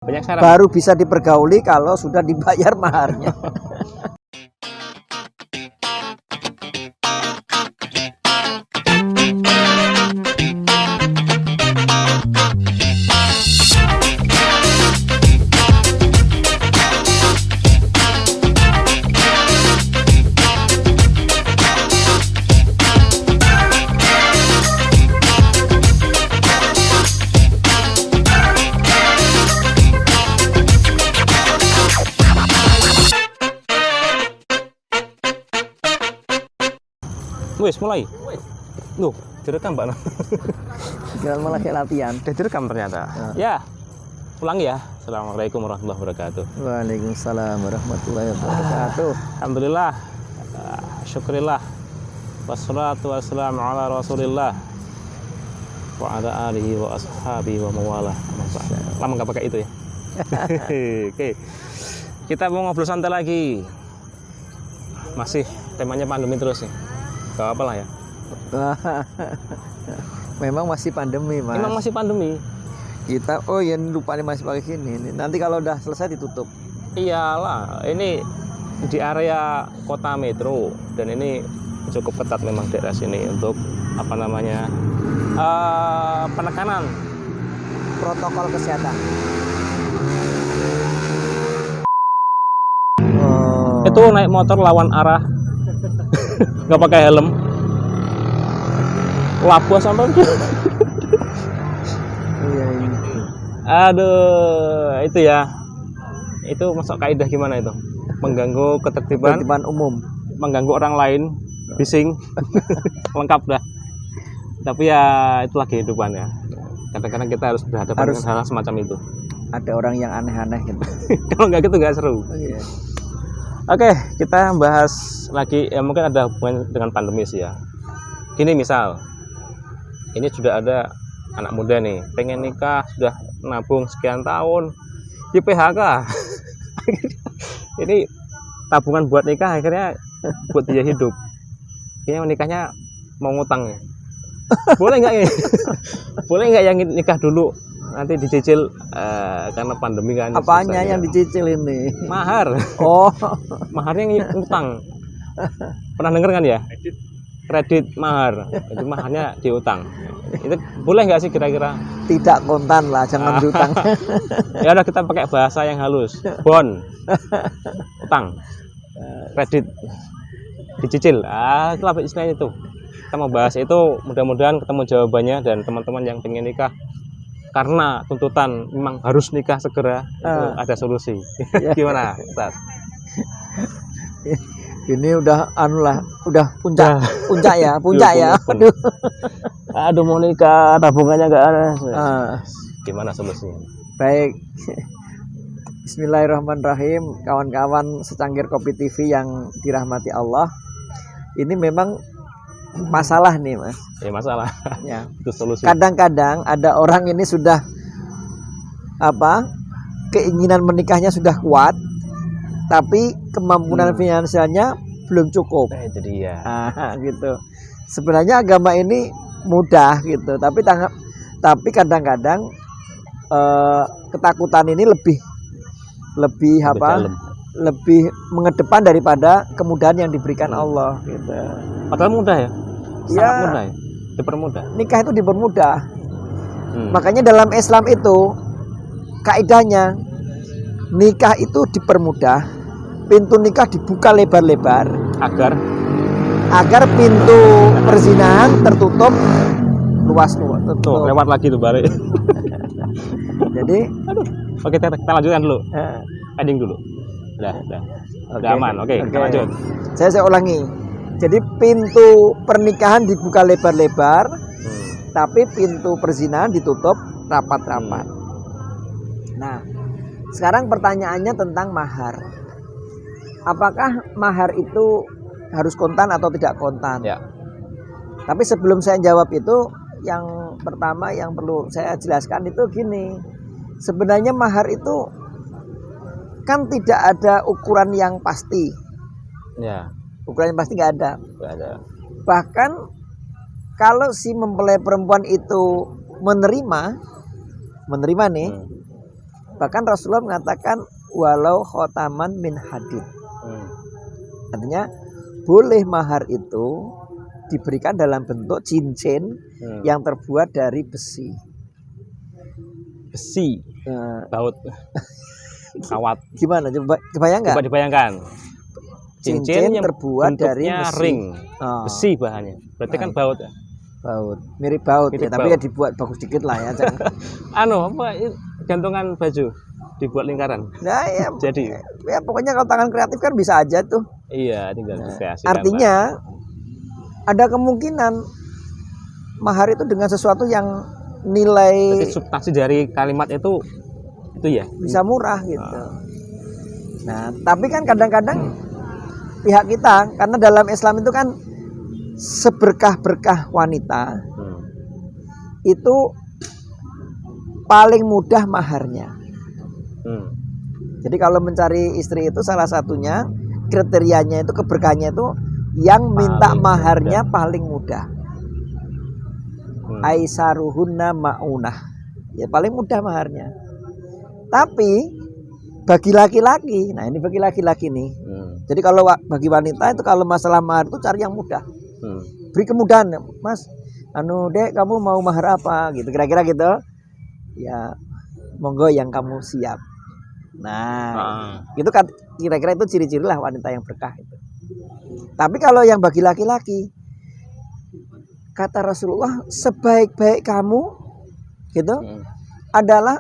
Banyak syarat. Baru bisa dipergauli kalau sudah dibayar maharnya. Wes mulai. Loh, direkam Mbak. Jangan malah kayak latihan. Udah direkam ternyata. Ya. Ulangi ya. Assalamualaikum warahmatullahi wabarakatuh. Waalaikumsalam warahmatullahi wabarakatuh. Alhamdulillah. Syukurillah. Wassalatu wassalamu ala Rasulillah wa ala alihi wa ashabihi wa mawalah. Lama nggak pakai itu ya. Oke. Kita mau ngobrol santai lagi. Masih temanya pandemi terus nih. Gak apa lah ya. Memang masih pandemi, Mas. Memang masih pandemi. Kita lupa nih masih pakai gini. Nanti kalau udah selesai ditutup. Iyalah, ini di area kota metro dan ini cukup ketat memang daerah sini untuk apa namanya penekanan Protokol kesehatan. Itu naik motor lawan arah, nggak pakai helm, labuh sampai. Iya. Aduh, itu ya. Itu masuk kaidah gimana itu? Mengganggu ketertiban umum. Mengganggu orang lain, bising, lengkap dah. Tapi ya itulah kehidupan ya. Kadang-kadang kita harus berhadapan dengan hal semacam itu. Ada orang yang aneh-aneh gitu. Kalau nggak gitu nggak seru. Iya. Oke, kita bahas lagi ya, mungkin ada hubungan dengan pandemi sih ya. Gini misal, ini sudah ada anak muda nih, pengen nikah, sudah nabung sekian tahun, di PHK. Ini tabungan buat nikah akhirnya buat dia hidup. Kayaknya nikahnya mau ngutang ya. Boleh nggak ini? Boleh nggak yang nikah dulu? Nanti dicicil karena pandemi kan. Apanya yang dicicil ini? Mahar. Oh, Maharnya ngutang. Pernah denger kan ya? Kredit mahar. Itu maharnya diutang. Itu boleh nggak sih kira-kira? tidak kontan lah, jangan diutang. Ya udah kita pakai bahasa yang halus. Bon. Utang. Kredit. Dicicil. Itulah istilahnya itu. Kita mau bahas itu, mudah-mudahan ketemu jawabannya dan teman-teman yang pengen nikah karena tuntutan memang harus nikah segera, itu ada solusi. Gimana, Ustaz? Ini udah udah puncak ya. Aduh mau nikah, tabungannya nggak ada. Gimana solusinya? Baik. Bismillahirrahmanirrahim, kawan-kawan secangkir kopi TV yang dirahmati Allah. Ini memang masalah nih, Mas. Ya masalah. Ya. Itu solusi. Kadang-kadang ada orang ini sudah keinginan menikahnya sudah kuat, tapi kemampuan finansialnya belum cukup. Itu dia. Gitu. Sebenarnya agama ini mudah gitu, tapi kadang-kadang ketakutan ini lebih lebih mengedepan daripada kemudahan yang diberikan Allah gitu. Padahal mudah ya. Sangat mudah ya. Dipermudah. Nikah itu dipermudah. Makanya dalam Islam itu kaidahnya nikah itu dipermudah, pintu nikah dibuka lebar-lebar agar pintu perzinahan tertutup luas. Tuh, lewat lagi tuh balik. Jadi, oke, kita lanjutkan dulu. Ending dulu. Udah aman. Oke, kita lanjut. Saya ulangi. Jadi pintu pernikahan dibuka lebar-lebar, tapi pintu perzinahan ditutup rapat-rapat. Nah, sekarang pertanyaannya tentang mahar. Apakah mahar itu harus kontan atau tidak kontan? Ya. Tapi sebelum saya jawab itu, yang pertama yang perlu saya jelaskan itu gini. Sebenarnya mahar itu kan tidak ada ukuran yang pasti. Ya. Ukuran yang pasti nggak ada. Nggak ada. Bahkan kalau si mempelai perempuan itu menerima nih, Bahkan Rasulullah mengatakan walau khotaman min hadid. Artinya boleh mahar itu diberikan dalam bentuk cincin yang terbuat dari besi. Besi, baut, kawat. Gimana? Coba kebayang nggak? Coba dibayangkan. Cincin yang terbuat dari bentuknya besi. ring, Oh, besi bahannya. Berarti kan baut ya. baut, mirip baut Mirip ya, tapi baut. ya dibuat bagus dikit lah ya. Jangan. Gantungan baju dibuat lingkaran. Nah, ya, Jadi, ya pokoknya kalau tangan kreatif kan bisa aja tuh. iya, tinggal dikreasikan. Artinya ada kemungkinan mahar itu dengan sesuatu yang nilai Jadi substansi dari kalimat itu ya. bisa murah gitu. Nah, tapi kan kadang-kadang pihak kita, karena dalam Islam itu kan seberkah-berkah wanita itu paling mudah maharnya. Jadi kalau mencari istri itu salah satunya kriterianya itu keberkahannya itu yang minta Paling maharnya paling mudah. Aisaruhunna maunah. Ya paling mudah maharnya. Tapi bagi laki-laki, nah ini bagi laki-laki nih. Jadi kalau bagi wanita itu kalau masalah mahar itu cari yang mudah. Beri kemudahan, Mas. Dek, kamu mau mahar apa? Gitu kira-kira gitu. Ya, monggo yang kamu siap. Nah, itu kan kira-kira itu ciri-ciri lah wanita yang berkah itu. Tapi kalau yang bagi laki-laki, kata Rasulullah, sebaik-baik kamu gitu adalah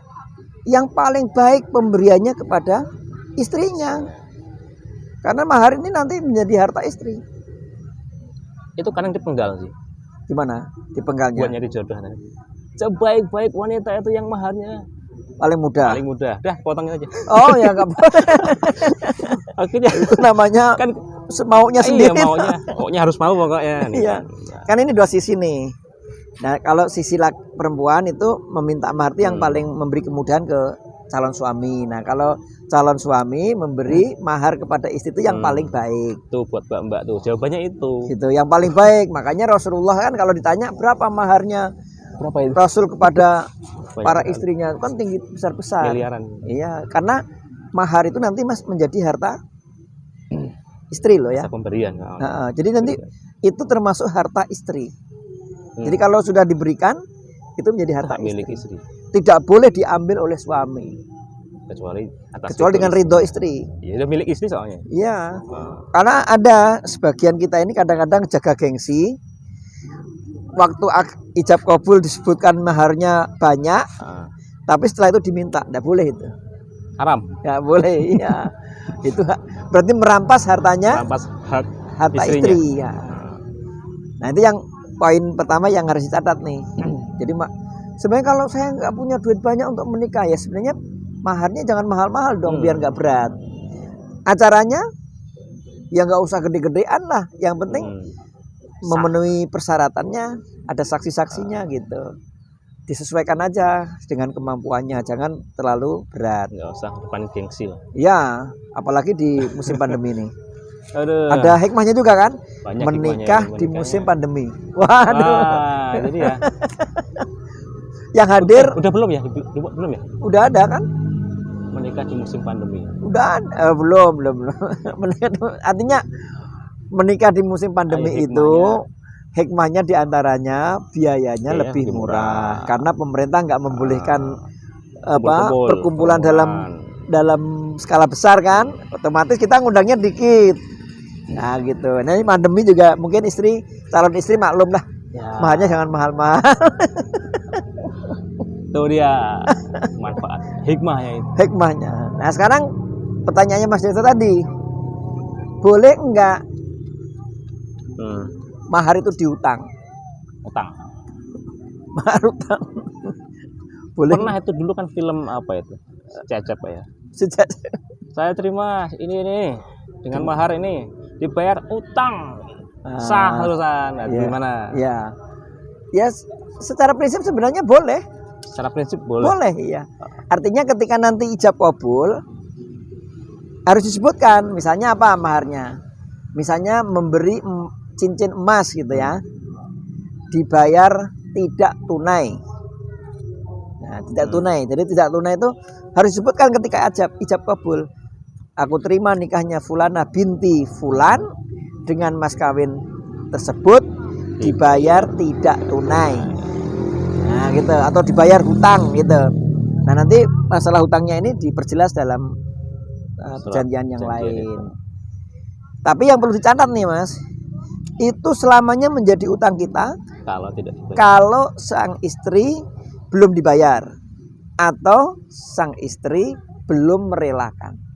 yang paling baik pemberiannya kepada istrinya. Karena mahar ini nanti menjadi harta istri. Itu kadang dipenggal sih. Gimana? Dipenggalnya. Buat nyari jodoh nanti. Sebaik-baik wanita itu yang maharnya Paling mudah. paling mudah. Dah, potongin aja. Oh ya nggak boleh. Akhirnya Itu namanya kan semaunya sendiri. Iya, maunya harus mau pokoknya. Iya. Kan ini dua sisi nih. Nah, kalau sisi perempuan itu meminta mahar itu yang paling memberi kemudahan ke calon suami. Nah, kalau calon suami memberi mahar kepada istri itu yang paling baik. Tuh buat mbak-mbak tuh, jawabannya itu. Gitu, yang paling baik. Makanya Rasulullah kan kalau ditanya berapa maharnya Berapa itu? Rasul kepada Banyak para sekali. istrinya kan tinggi besar-besar. Miliaran. Iya, karena mahar itu nanti Mas menjadi harta istri loh ya. Masa pemberian. Nah, jadi nanti itu termasuk harta istri. Jadi kalau sudah diberikan itu menjadi harta milik istri. istri. Tidak boleh diambil oleh suami Kecuali dengan ridho istri. Ya udah milik istri soalnya. Iya. Karena ada sebagian kita ini kadang-kadang jaga gengsi. Waktu ijab kabul disebutkan maharnya banyak, tapi setelah itu diminta, tidak boleh itu. Haram. Nggak boleh, iya. Itu berarti merampas hartanya, Merampas hak harta istrinya. istri. Ya. Nah itu yang poin pertama yang harus dicatat nih. Jadi sebenarnya kalau saya nggak punya duit banyak untuk menikah ya sebenarnya maharnya jangan mahal-mahal dong biar nggak berat. Acaranya ya nggak usah gede-gedean lah. Yang penting memenuhi persyaratannya, ada saksi-saksinya gitu. Disesuaikan aja dengan kemampuannya, jangan terlalu berat. Nggak usah depan gengsi lah. Ya, apalagi di musim pandemi ini. Aduh. Ada hikmahnya juga kan? Banyak Menikah hikmahnya di menikahnya. musim pandemi. Waduh. Wah, jadi ya. Yang hadir Udah belum ya? Belum ya? udah ada kan? Menikah di musim pandemi. Udah ada. Belum. Artinya menikah di musim pandemi Ayo, itu hikmahnya diantaranya biayanya Biaya lebih lebih murah murah. karena pemerintah nggak membolehkan Kumpul-kumpul, perkumpulan perkumpulan. dalam skala besar kan, otomatis kita ngundangnya dikit. Nah gitu. Nah ini pandemi juga mungkin calon istri maklum lah, Ya, mahalnya jangan mahal-mahal. itu dia manfaat hikmahnya itu. Hikmahnya. Nah sekarang pertanyaannya Mas Desa tadi, boleh enggak mahar itu diutang? Utang. Mahar utang. Boleh. Pernah itu dulu kan film apa itu? Cecep ya. Sejak Saya terima ini dengan mahar ini dibayar utang. Sah terusan. Nah, iya. gimana? Ya. Ya secara prinsip sebenarnya boleh. Secara prinsip boleh. Boleh iya. Artinya ketika nanti ijab kabul harus disebutkan misalnya apa maharnya. Misalnya memberi cincin emas gitu ya. Dibayar tidak tunai. Nah, tidak tunai. Jadi tidak tunai itu harus disebutkan ketika ijab kabul. Aku terima nikahnya Fulana binti Fulan dengan mas kawin tersebut dibayar tidak tunai. Nah, gitu, atau dibayar hutang gitu. Nah, nanti masalah hutangnya ini diperjelas dalam perjanjian yang lain. Tapi yang perlu dicatat nih, Mas, itu selamanya menjadi utang kita Kalau tidak dibayar. kalau sang istri belum dibayar atau sang istri belum merelakan.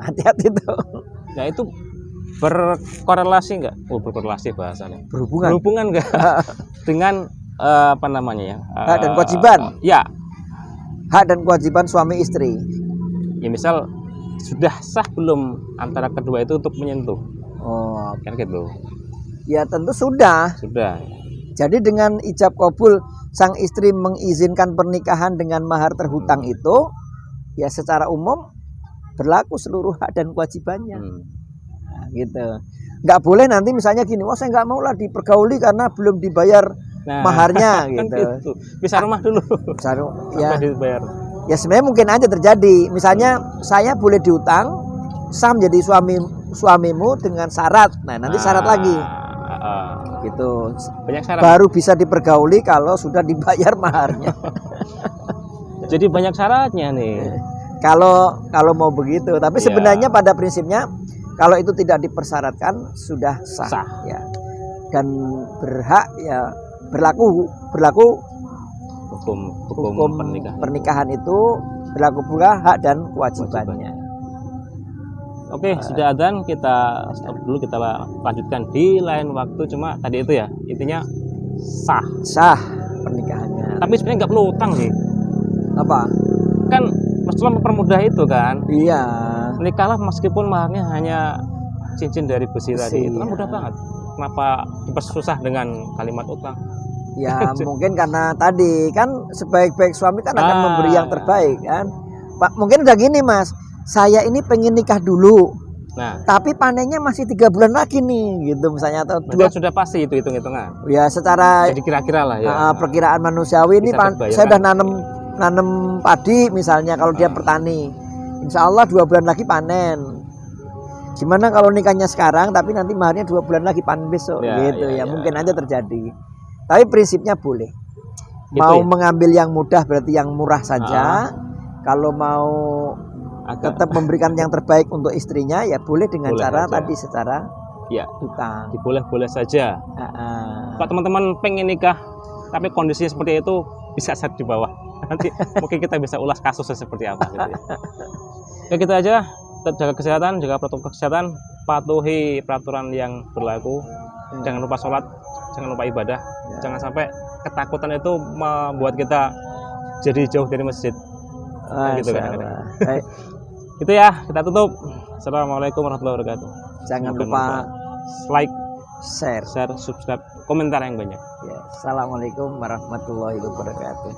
Hati-hati tuh. Nah itu berkorelasi nggak? Oh, berkorelasi bahasanya. Berhubungan nggak dengan apa namanya ya? Hak dan kewajiban. Ya. Hak dan kewajiban suami istri. Ya misal sudah sah belum antara kedua itu untuk menyentuh? Oh, Kan gitu. ya tentu sudah. Sudah. Jadi dengan ijab kabul sang istri mengizinkan pernikahan dengan mahar terhutang itu, ya secara umum berlaku seluruh hak dan kewajibannya. Nah, gitu. Nggak boleh nanti misalnya gini, wah saya nggak mau lah dipergauli karena belum dibayar maharnya kan gitu. Bisa rumah dulu. Ya, dibayar. ya sebenarnya mungkin aja terjadi. Misalnya saya boleh diutang, saya menjadi suamimu dengan syarat. Nah nanti syarat lagi. Gitu. Banyak syarat. Baru bisa dipergauli kalau sudah dibayar maharnya. Jadi banyak syaratnya nih. Kalau mau begitu, tapi Iya. sebenarnya pada prinsipnya kalau itu tidak dipersyaratkan sudah sah. Ya. Dan berhak ya berlaku hukum pernikahan itu berlaku pula hak dan kewajibannya. Oke, sudah adzan, kita stop dulu, kita lanjutkan di lain waktu. Cuma tadi itu ya, intinya sah pernikahannya. Tapi sebenarnya nggak perlu utang sih. Apa? Kan Rasulullah mempermudah itu kan. Iya. Nikahlah meskipun maharnya hanya cincin dari besi tadi. Itu kan Iya. mudah banget. Kenapa dipersusah dengan kalimat utang? Ya mungkin karena tadi kan sebaik-baik suami kan akan memberi yang terbaik kan. Pak, mungkin udah gini Mas, saya ini pengen nikah dulu. Nah, tapi panennya masih 3 bulan lagi nih, gitu misalnya atau berarti sudah pasti itu hitung-hitungan. Ya secara Jadi kira-kira lah ya. perkiraan manusiawi ini saya udah nanam padi misalnya kalau dia petani. Insya Allah 2 bulan lagi panen. Gimana kalau nikahnya sekarang tapi nanti maharnya 2 bulan lagi panen besok gitu ya, mungkin aja terjadi. Tapi prinsipnya boleh. Mau mengambil yang mudah berarti yang murah saja. Kalau mau tetap memberikan yang terbaik untuk istrinya ya boleh dengan cara tadi secara utang. Boleh saja. Kalau teman-teman pengen nikah tapi kondisinya seperti itu, bisa share di bawah. Nanti mungkin kita bisa ulas kasusnya seperti apa gitu ya. Oke, gitu aja. Tetap jaga kesehatan, jaga protokol kesehatan, patuhi peraturan yang berlaku. Jangan lupa sholat, jangan lupa ibadah. Jangan sampai ketakutan itu membuat kita jadi jauh dari masjid. Gitu kan. Itu ya, kita tutup. Assalamualaikum warahmatullahi wabarakatuh. Jangan lupa like, share, subscribe, komentar yang banyak. Assalamualaikum warahmatullahi wabarakatuh.